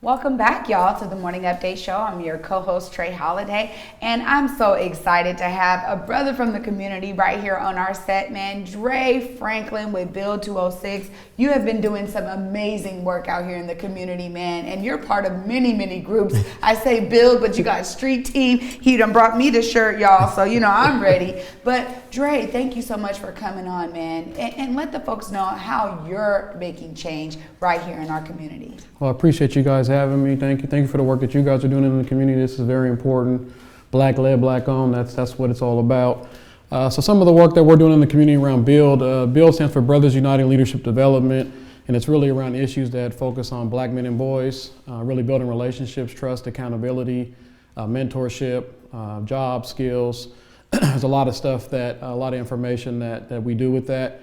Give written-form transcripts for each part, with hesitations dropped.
Welcome back, y'all, to the Morning Update Show. I'm your co-host, Trae Holiday, and I'm so excited to have a brother from the community right here on our set, man. Dre Franklin with B.U.I.L.D 206. You have been doing some amazing work out here in the community, man, and you're part of many, many groups. I say B.U.I.L.D, but you got Street Team. He done brought me the shirt, y'all, so you know I'm ready. But Dre, thank you so much for coming on, man, and let the folks know how you're making change right here in our community. Well, I appreciate you guys having me. Thank you. Thank you for the work that you guys are doing in the community. This is very important. Black led, black owned. That's what it's all about. So some of the work that we're doing in the community around B.U.I.L.D. B.U.I.L.D stands for Brothers Uniting Leadership Development, and it's really around issues that focus on black men and boys, really building relationships, trust, accountability, mentorship, job skills. There's a lot of stuff a lot of information that we do with that.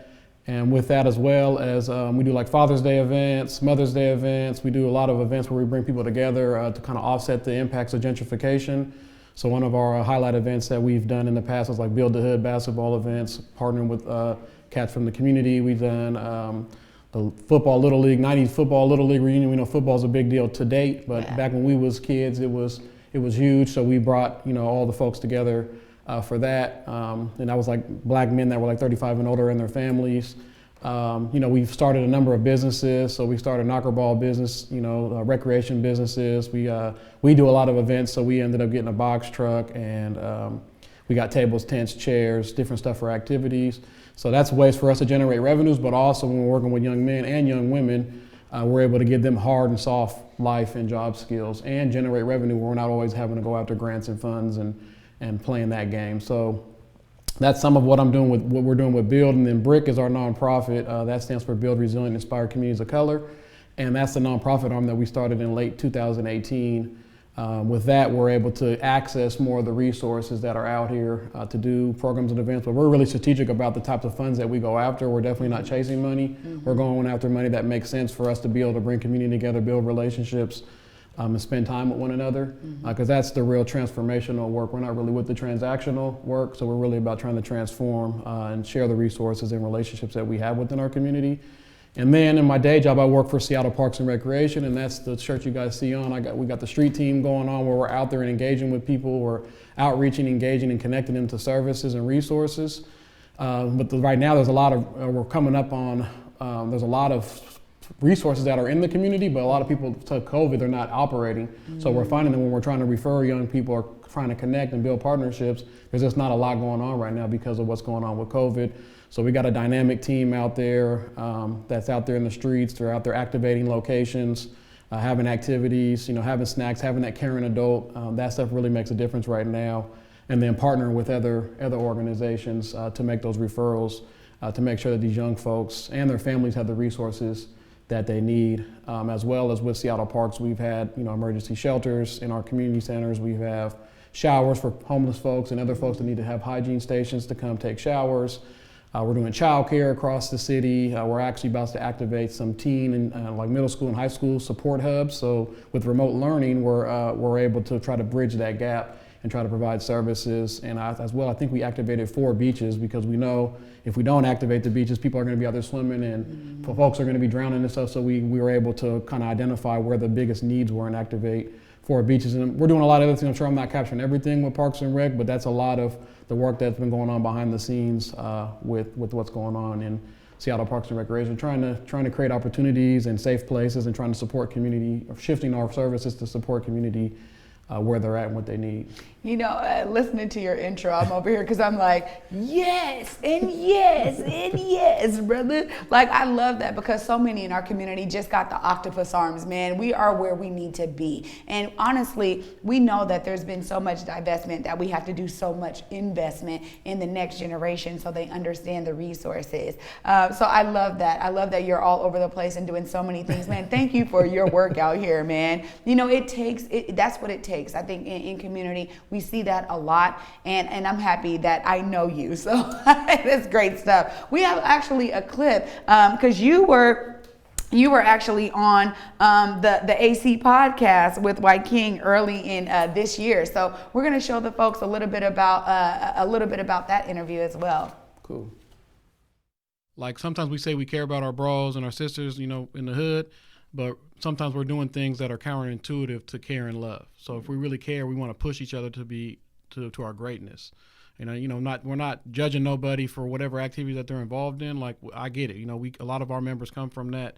And with that, as well as we do like Father's Day events, Mother's Day events. We do a lot of events where we bring people together to kind of offset the impacts of gentrification. So one of our highlight events that we've done in the past was like Build the Hood basketball events, partnering with cats from the community. We've done the football Little League, 90s football Little League reunion. We know football's a big deal to date, but back when we was kids, it was huge. So we brought all the folks together for that, and that was like black men that were like 35 and older and their families. We've started a number of businesses. So we started knockerball business, recreation businesses. We do a lot of events. So we ended up getting a box truck, and we got tables, tents, chairs, different stuff for activities. So that's ways for us to generate revenues, but also when we're working with young men and young women, we're able to give them hard and soft life and job skills and generate revenue where we're not always having to go after grants and funds and playing that game. So that's some of what I'm doing with what we're doing with B.U.I.L.D. And then B.R.I.C.C is our nonprofit. That stands for Build Resilient Inspired Communities of Color. And that's the nonprofit arm that we started in late 2018. With that, we're able to access more of the resources that are out here to do programs and events. But we're really strategic about the types of funds that we go after. We're definitely not chasing money. Mm-hmm. We're going after money that makes sense for us to be able to bring community together, build relationships, and spend time with one another, because that's the real transformational work. We're not really with the transactional work, so we're really about trying to transform and share the resources and relationships that we have within our community. And then in my day job, I work for Seattle Parks and Recreation, and that's the shirt you guys see on. We got the street team going on where we're out there and engaging with people. We're outreaching, engaging, and connecting them to services and resources. But right now, there's a lot of, we're coming up on, there's a lot of resources that are in the community, but a lot of people took COVID, they're not operating. So we're finding that when we're trying to refer young people or trying to connect and build partnerships, there's just not a lot going on right now because of what's going on with COVID. So we got a dynamic team out there that's out there in the streets. They're out there activating locations, having activities, having snacks, having that caring adult. That stuff really makes a difference right now. And then partnering with other organizations to make those referrals, to make sure that these young folks and their families have the resources that they need, as well as with Seattle Parks. We've had emergency shelters in our community centers. We have showers for homeless folks and other folks that need to have hygiene stations to come take showers. We're doing childcare across the city. We're actually about to activate some teen and like middle school and high school support hubs. So with remote learning, we're able to try to bridge that gap and try to provide services. And as well, I think we activated 4 beaches, because we know if we don't activate the beaches, people are going to be out there swimming and folks are going to be drowning and stuff. So we were able to kind of identify where the biggest needs were and activate 4 beaches. And we're doing a lot of other things. I'm sure I'm not capturing everything with Parks and Rec, but that's a lot of the work that's been going on behind the scenes with what's going on in Seattle Parks and Recreation, trying to create opportunities and safe places and trying to support community, shifting our services to support community where they're at and what they need. Listening to your intro, I'm over here because I'm like, yes, and yes, and yes, brother. Like, I love that, because so many in our community just got the octopus arms, man. We are where we need to be. And honestly, we know that there's been so much divestment that we have to do so much investment in the next generation so they understand the resources. So I love that. I love that you're all over the place and doing so many things, man. Thank you for your work out here, man. That's what it takes. I think in community, we see that a lot, and I'm happy that I know you. So that's great stuff. We have actually a clip because you were actually on the AC podcast with White King early in this year. So we're going to show the folks a little bit about that interview as well. Cool. Like sometimes we say we care about our bros and our sisters, in the hood. but sometimes we're doing things that are counterintuitive to care and love. So if we really care, we want to push each other to be to our greatness. We're not judging nobody for whatever activities that they're involved in. Like, I get it. A lot of our members come from that.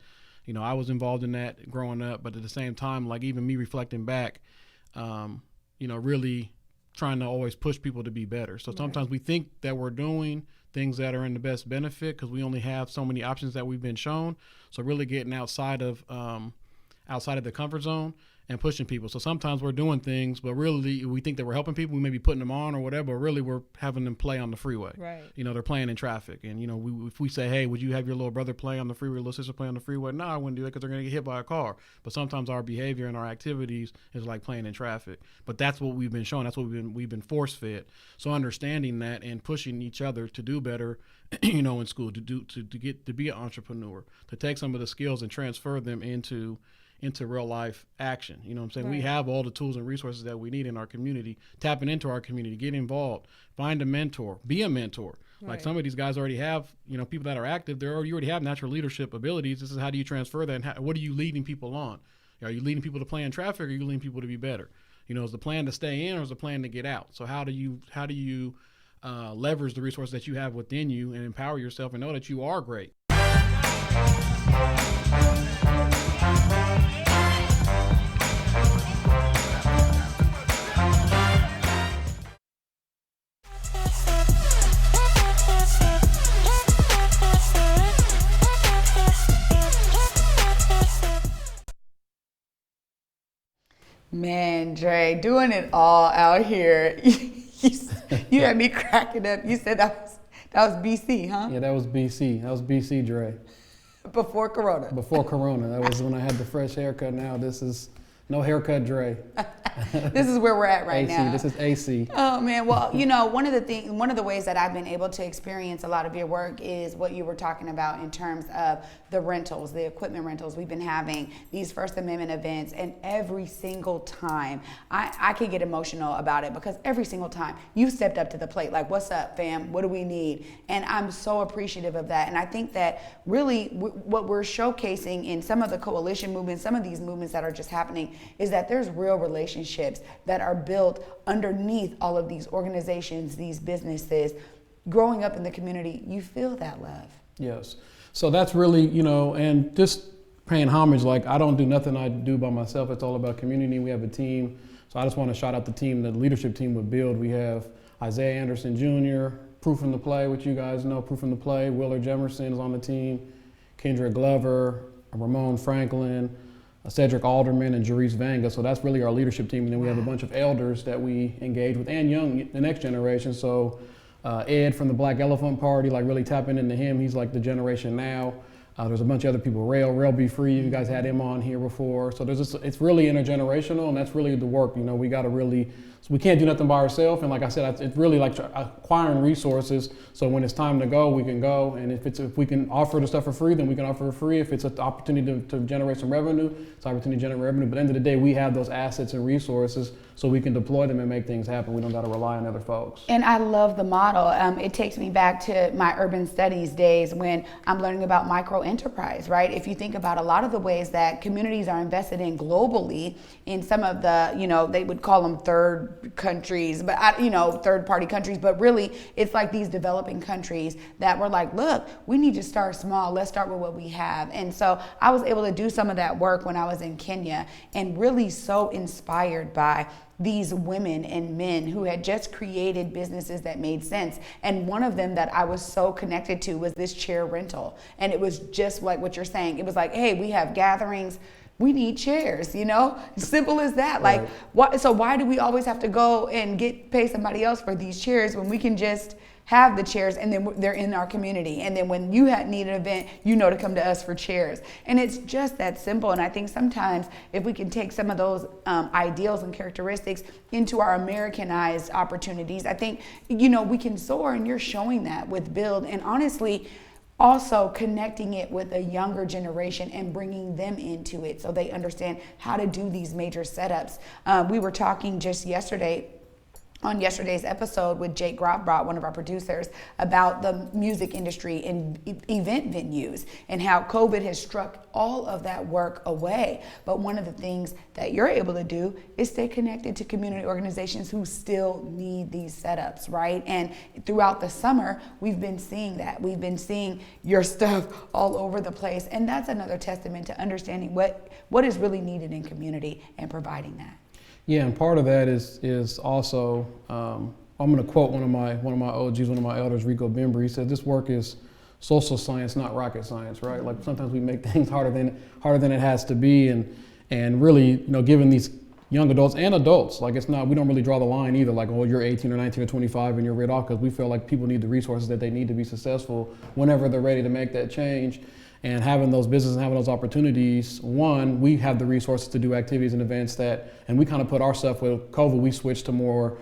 I was involved in that growing up, but at the same time, like even me reflecting back, really trying to always push people to be better. So sometimes we think that we're doing things that are in the best benefit because we only have so many options that we've been shown. So really getting outside of the comfort zone and pushing people. So sometimes we're doing things, but really we think that we're helping people. We may be putting them on or whatever, but really we're having them play on the freeway. Right. They're playing in traffic. And, if we say, hey, would you have your little brother play on the freeway, little sister play on the freeway? No, I wouldn't do that because they're going to get hit by a car. But sometimes our behavior and our activities is like playing in traffic. But that's what we've been shown. That's what we've been force fed. So understanding that and pushing each other to do better, in school, to be an entrepreneur, to take some of the skills and transfer them into real life action. You know what I'm saying? Right. We have all the tools and resources that we need in our community. Tapping into our community, get involved, find a mentor, be a mentor. Right. Like some of these guys already have, people that are active, you already have natural leadership abilities. This is how do you transfer that, and what are you leading people on? Are you leading people to play in traffic, or are you leading people to be better? Is the plan to stay in, or is the plan to get out? So how do you leverage the resources that you have within you and empower yourself and know that you are great? Man, Dre, doing it all out here. You had me cracking up. You said that was BC, huh? Yeah, that was BC. That was BC, Dre. Before Corona. Before Corona. That was when I had the fresh haircut. Now this is no haircut, Dre. This is where we're at right AC, now. This is AC. Oh man, well, one of the ways that I've been able to experience a lot of your work is what you were talking about in terms of the rentals, the equipment rentals. We've been having these First Amendment events, and every single time I can get emotional about it because every single time you stepped up to the plate, like, what's up, fam? What do we need? And I'm so appreciative of that. And I think that really what we're showcasing in some of the coalition movements, some of these movements that are just happening, is that there's real relationships that are built underneath all of these organizations, these businesses. Growing up in the community, you feel that love. Yes. So that's really, and just paying homage, like I don't do nothing I do by myself. It's all about community. We have a team. So I just want to shout out the team, the leadership team with B.U.I.L.D. We have Isaiah Anderson Jr., Proof in the Play, which you guys know, Proof in the Play. Willard Jemerson is on the team. Kendra Glover, Ramon Franklin, Cedric Alderman, and Jerice Vanga. So that's really our leadership team. And then we have a bunch of elders that we engage with, and the next generation. So Ed from the Black Elephant Party, like really tapping into him. He's like the generation now. There's a bunch of other people. Rail Be Free, you guys had him on here before. So it's really intergenerational, and that's really the work. We got to really, so we can't do nothing by ourselves. And like I said, it's really like acquiring resources. So when it's time to go, we can go. And if we can offer the stuff for free, then we can offer it free. If it's an opportunity to generate some revenue, it's an opportunity to generate revenue. But at the end of the day, we have those assets and resources so we can deploy them and make things happen. We don't got to rely on other folks. And I love the model. It takes me back to my urban studies days when I'm learning about micro enterprise, right? If you think about a lot of the ways that communities are invested in globally in some of the, they would call them third countries, but third party countries, but really it's like these developing countries that were like, look, we need to start small. Let's start with what we have. And so I was able to do some of that work when I was in Kenya, and really so inspired by these women and men who had just created businesses that made sense. And one of them that I was so connected to was this chair rental. And it was just like what you're saying. It was like, hey, we have gatherings, we need chairs, simple as that. Right. Like, why do we always have to go and pay somebody else for these chairs when we can just have the chairs and then they're in our community? And then when you need an event, to come to us for chairs. And it's just that simple. And I think sometimes if we can take some of those ideals and characteristics into our Americanized opportunities, I think, we can soar, and you're showing that with B.U.I.L.D. And honestly, also connecting it with a younger generation and bringing them into it so they understand how to do these major setups. We were talking just yesterday on yesterday's episode with Jake Grobbrot, one of our producers, about the music industry and event venues and how COVID has struck all of that work away. But one of the things that you're able to do is stay connected to community organizations who still need these setups, right? And throughout the summer, we've been seeing that. We've been seeing your stuff all over the place. And that's another testament to understanding what is really needed in community and providing that. Yeah, and part of that is also, I'm going to quote one of my OGs, one of my elders, Rico Bember. He said, "This work is social science, not rocket science," right? Like sometimes we make things harder than it has to be, and really, giving these young adults and adults, like we don't really draw the line either, like, oh, you're 18 or 19 or 25 and you're right off, because we feel like people need the resources that they need to be successful whenever they're ready to make that change. And having those businesses and having those opportunities, one, we have the resources to do activities and events and we kind of put our stuff with COVID, we switched to more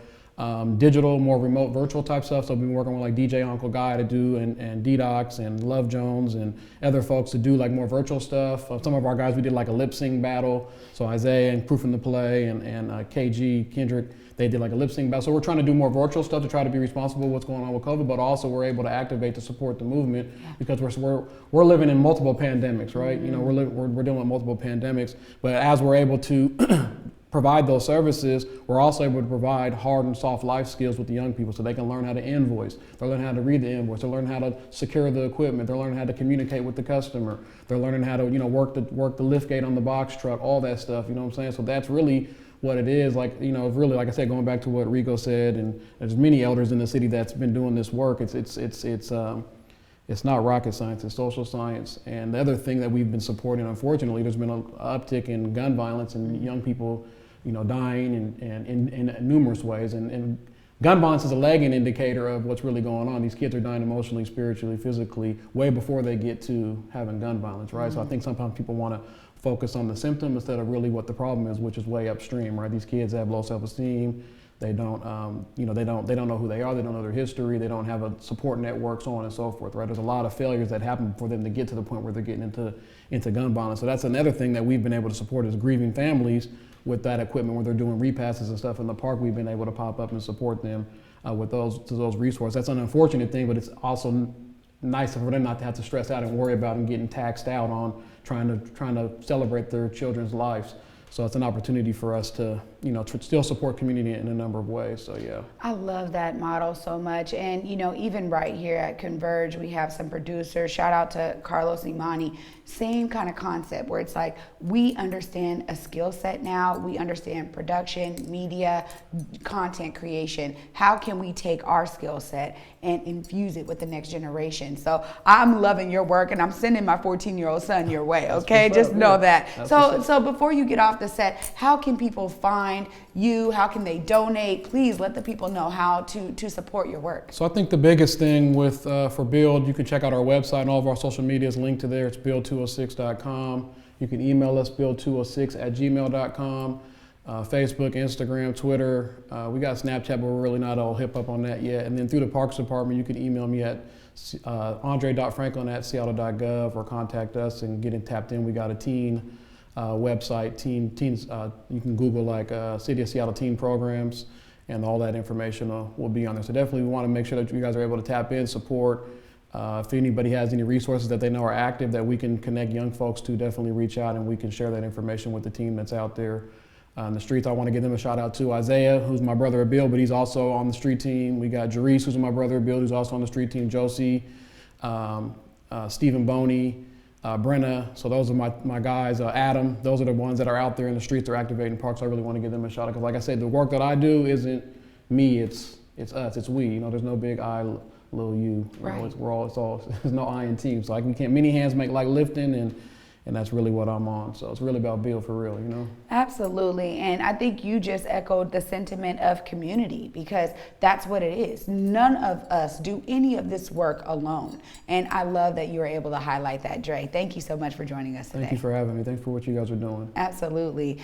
digital, more remote, virtual type stuff. So we've been working with like DJ Uncle Guy to do, and D-Docs and Love Jones and other folks to do like more virtual stuff. Some of our guys, we did like a lip sync battle. So Isaiah and Proof in the Play and KG, Kendrick, they did like a lip sync battle. So we're trying to do more virtual stuff to try to be responsible with what's going on with COVID, but also we're able to activate to support the movement because we're living in multiple pandemics, right? Mm-hmm. We're dealing with multiple pandemics, but as we're able to provide those services, we're also able to provide hard and soft life skills with the young people so they can learn how to invoice. They're learning how to read the invoice. They're learning how to secure the equipment. They're learning how to communicate with the customer. They're learning how to, work the lift gate on the box truck, all that stuff, you know what I'm saying? So that's really what it is. Like, really, like I said, going back to what Rico said, and there's many elders in the city that's been doing this work. It's not rocket science, it's social science. And the other thing that we've been supporting, unfortunately, there's been an uptick in gun violence and young people dying and in numerous ways. And gun violence is a lagging indicator of what's really going on. These kids are dying emotionally, spiritually, physically, way before they get to having gun violence, right? Mm-hmm. So I think sometimes people want to focus on the symptom instead of really what the problem is, which is way upstream, right? These kids have low self-esteem. They don't, they don't know who they are. They don't know their history. They don't have a support network, so on and so forth, right? There's a lot of failures that happen for them to get to the point where they're getting into gun violence. So that's another thing that we've been able to support is grieving families with that equipment where they're doing repasses and stuff in the park. We've been able to pop up and support them with those resources. That's an unfortunate thing, but it's also nice for them not to have to stress out and worry about and getting taxed out on trying to celebrate their children's lives. So it's an opportunity for us to, still support community in a number of ways. So yeah. I love that model so much. And, even right here at Converge, we have some producers. Shout out to Carlos Imani. Same kind of concept where it's like, we understand a skill set now. We understand production, media, content creation. How can we take our skill set and infuse it with the next generation? So I'm loving your work, and I'm sending my 14-year-old son your way, okay? Just know that. So before you get off the set, how can people find you? How can they donate? Please let the people know how to support your work. So I think the biggest thing with for B.U.I.L.D, you can check out our website, and all of our social media is linked to there. It's B.U.I.L.D206.com. You can email us, BUILD206@gmail.com. Facebook, Instagram, Twitter. We got Snapchat, but we're really not all hip up on that yet. And then through the Parks Department, you can email me at andre.franklin@seattle.gov or contact us and get tapped in. We got a teen website, teens. You can Google like City of Seattle teen programs, and all that information will be on there. So definitely we want to make sure that you guys are able to tap in, support. If anybody has any resources that they know are active that we can connect young folks to, definitely reach out and we can share that information with the team that's out there in the streets. I want to give them a shout out to Isaiah, who's my brother at B.U.I.L.D, but he's also on the street team. We got Jerice, who's my brother at B.U.I.L.D, who's also on the street team. Josie, Stephen Boney, Brenna. So those are my guys. Adam, those are the ones that are out there in the streets, they're activating parks. So I really want to give them a shout out because, like I said, the work that I do isn't me, it's us, it's we. There's no big I, little you. Right. There's no I in team. So many hands make light lifting, and that's really what I'm on. So it's really about B.U.I.L.D for real, Absolutely. And I think you just echoed the sentiment of community, because that's what it is. None of us do any of this work alone. And I love that you were able to highlight that, Dre. Thank you so much for joining us today. Thank you for having me. Thanks for what you guys are doing. Absolutely.